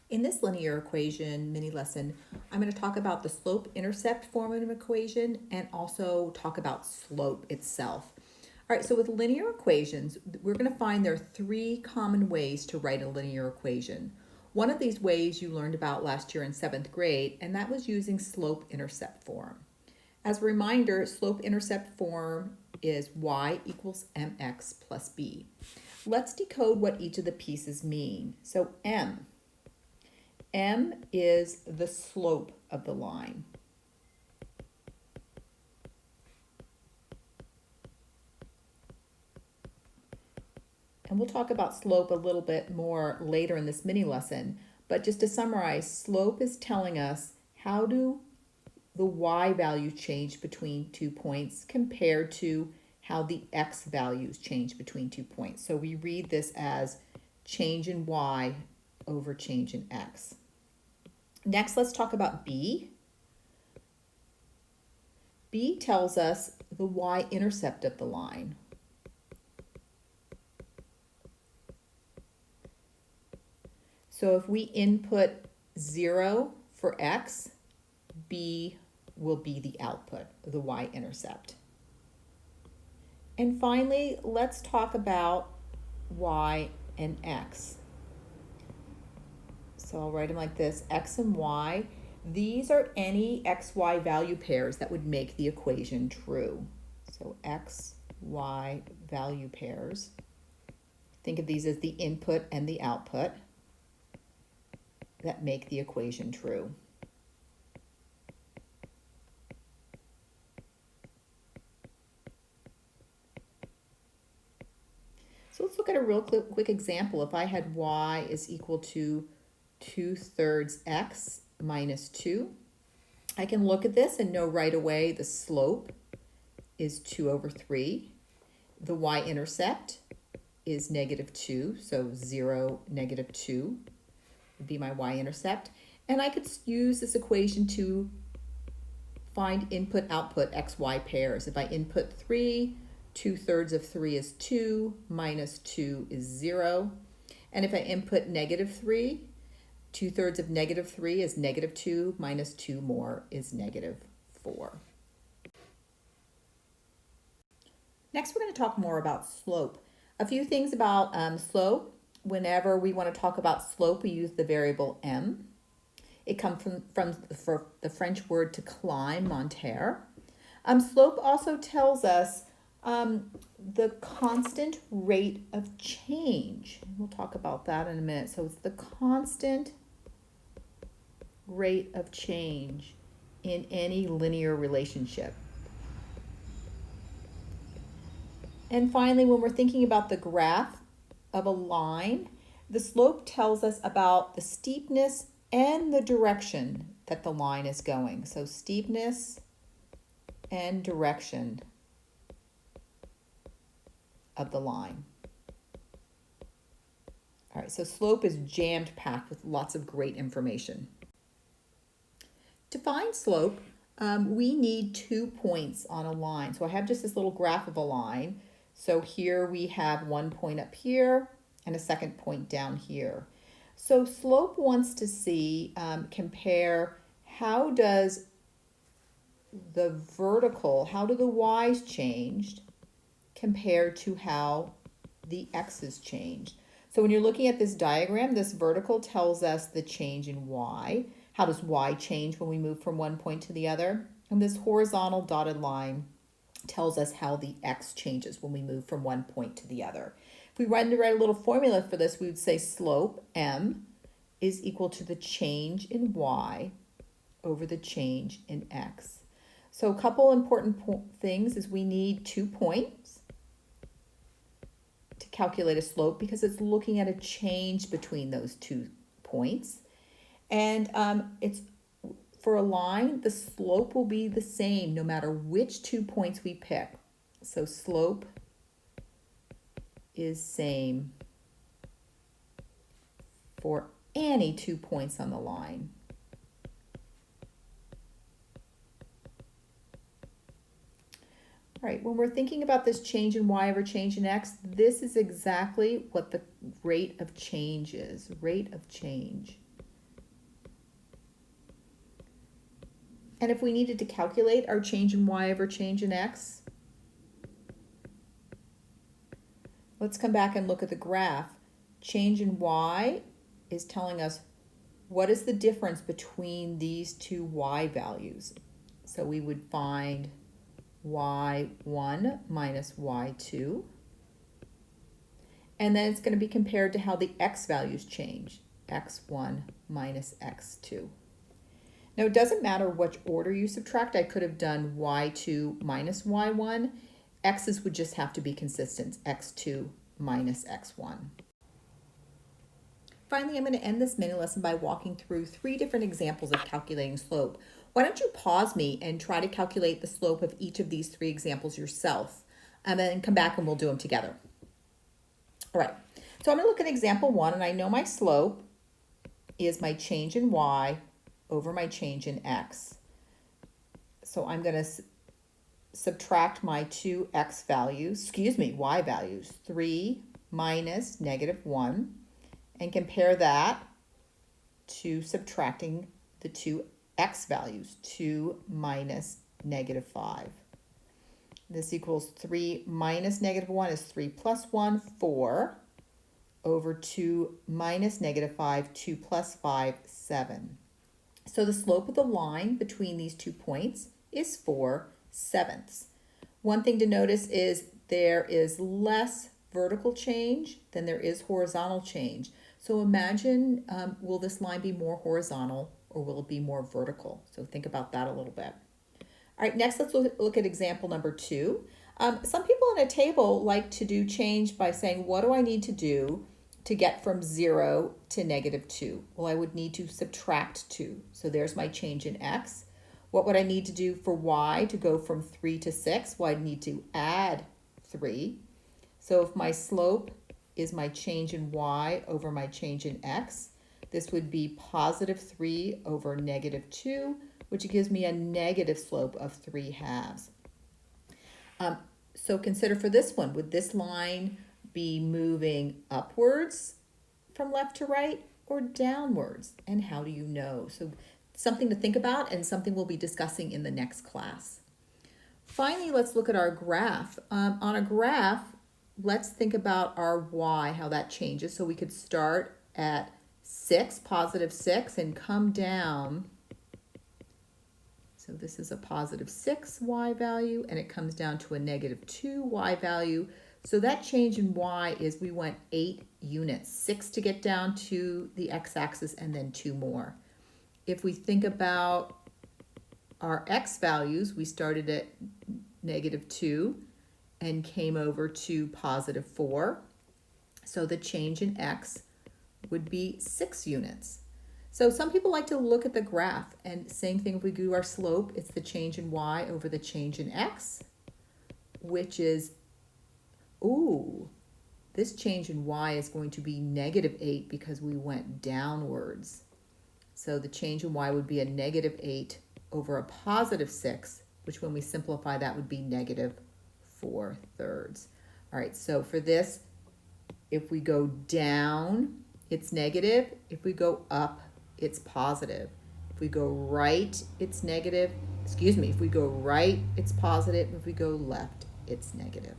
In this linear equation mini lesson, I'm going to talk about the slope-intercept form of an equation and also talk about slope itself. All right, so with linear equations, we're going to find there are three common ways to write a linear equation. One of these ways you learned about last year in 7th grade, and that was using slope-intercept form. As a reminder, slope-intercept form is y equals mx plus b. Let's decode what each of the pieces mean. So M is the slope of the line. And we'll talk about slope a little bit more later in this mini lesson, but just to summarize, slope is telling us how do the y value change between 2 points compared to how the x values change between 2 points. So we read this as change in y over change in x. Next, let's talk about B. B tells us the y-intercept of the line. So if we input 0 for x, B will be the output, the y-intercept. And finally, let's talk about y and x. So I'll write them like this, x and y. These are any xy value pairs that would make the equation true. So x, y value pairs. Think of these as the input and the output that make the equation true. So let's look at a real quick example. If I had y is equal to 2/3 x minus 2, I can look at this and know right away the slope is 2/3. The y-intercept is -2, so 0, -2 would be my y-intercept. And I could use this equation to find input-output xy pairs. If I input 3, 2/3 of 3 is 2, minus 2 is 0. And if I input -3, 2/3 of -3 is -2, minus 2 more is -4. Next, we're going to talk more about slope. A few things about slope. Whenever we want to talk about slope, we use the variable m. It comes from the French word to climb, monter. Slope also tells us the constant rate of change. We'll talk about that in a minute. So it's the constant rate of change in any linear relationship. And finally, when we're thinking about the graph of a line, the slope tells us about the steepness and the direction that the line is going. So steepness and direction of the line. All right, so slope is jammed packed with lots of great information. To find slope, we need 2 points on a line. So I have just this little graph of a line. So here we have 1 point up here and a second point down here. So slope wants to see, compare how does the vertical, how do the y's changed compared to how the x's changed. So when you're looking at this diagram, this vertical tells us the change in y. How does y change when we move from one point to the other? And this horizontal dotted line tells us how the x changes when we move from one point to the other. If we wanted to write a little formula for this, we would say slope, m, is equal to the change in y over the change in x. So a couple important things is we need 2 points to calculate a slope because it's looking at a change between those 2 points. And it's for a line, the slope will be the same no matter which 2 points we pick. So slope is same for any 2 points on the line. All right, when we're thinking about this change in y over change in x, this is exactly what the rate of change is, rate of change. And if we needed to calculate our change in y over change in x, let's come back and look at the graph. Change in y is telling us what is the difference between these two y values. So we would find y1 minus y2. And then it's going to be compared to how the x values change, x1 minus x2. Now it doesn't matter which order you subtract. I could have done y2 minus y1. X's would just have to be consistent, x2 minus x1. Finally, I'm going to end this mini lesson by walking through 3 different examples of calculating slope. Why don't you pause me and try to calculate the slope of each of these 3 examples yourself, and then come back and we'll do them together. All right, so I'm going to look at example 1, and I know my slope is my change in y over my change in x. So I'm going to subtract my 2 y values, 3 minus negative 1, and compare that to subtracting the 2 x values, 2 minus negative 5. This equals 3 minus negative 1 is 3 plus 1, 4, over 2 minus negative 5, 2 plus 5, 7. So the slope of the line between these 2 points is 4/7. One thing to notice is there is less vertical change than there is horizontal change. So imagine, will this line be more horizontal or will it be more vertical? So think about that a little bit. All right, next let's look at example number 2. Some people in a table like to do change by saying, what do I need to do to get from 0 to negative 2? Well, I would need to subtract 2. So there's my change in x. What would I need to do for y to go from 3 to 6? Well, I'd need to add 3. So if my slope is my change in y over my change in x, this would be positive 3 over negative 2, which gives me a negative slope of 3/2. So consider for this one, would this line be moving upwards from left to right or downwards? And how do you know? So something to think about and something we'll be discussing in the next class. Finally, let's look at our graph. On a graph, let's think about our y, how that changes. So we could start at 6, positive 6, and come down. So this is a positive 6 y value, and it comes down to a negative 2 y value. So that change in y is we went 8 units, 6 to get down to the x-axis and then 2 more. If we think about our x values, we started at negative 2 and came over to positive 4. So the change in x would be 6 units. So some people like to look at the graph, and same thing if we do our slope, it's the change in y over the change in x, which is, this change in y is going to be negative 8 because we went downwards. So the change in y would be a negative 8 over a positive 6, which when we simplify that would be negative 4/3. All right, so for this, if we go down, it's negative. If we go up, it's positive. If we go right, it's negative. If we go right, it's positive. If we go left, it's negative.